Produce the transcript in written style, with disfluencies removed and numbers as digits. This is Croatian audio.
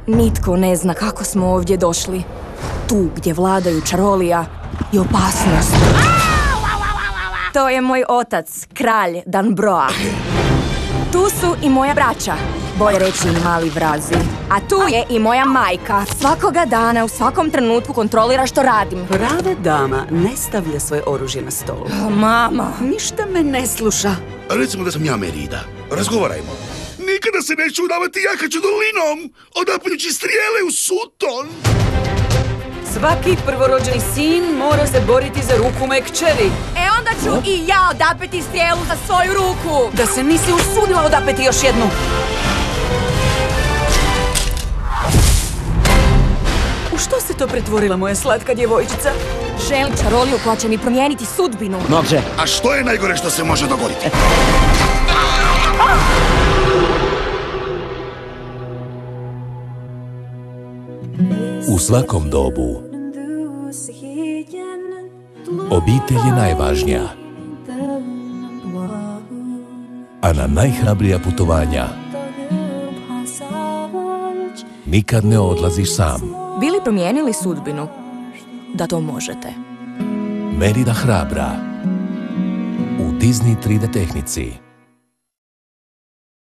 Nitko ne zna kako smo ovdje došli. Tu gdje vladaju čarolija i opasnost. To je moj otac, kralj Danbroa. Tu su i moja braća, bolje reći mali vrazi. A tu je i moja majka. Svakoga dana, u svakom trenutku kontrolira što radim. Prava dama ne stavlja svoje oružje na stol. Mama. Ništa me ne sluša. Recimo da sam ja Merida. Razgovarajmo. Nikada se neću udavati jakaću dolinom, odapljući strijele u Sutton. Svaki prvorođeni sin mora se boriti za ruku moje kćeri. Onda ću i ja odapeti strijelu za svoju ruku. Da se nisi usudila odapeti još jednu. U što se to pretvorila moja slatka djevojčica? Želim čaroliju koja će mi promijeniti sudbinu. Može. A što je najgore što se može dogoditi? U svakom dobu obitelj je najvažnija, a na najhrabrija putovanja nikad ne odlaziš sam. Bili promijenili sudbinu? Da to možete. Merida hrabra u Disney 3D tehnici.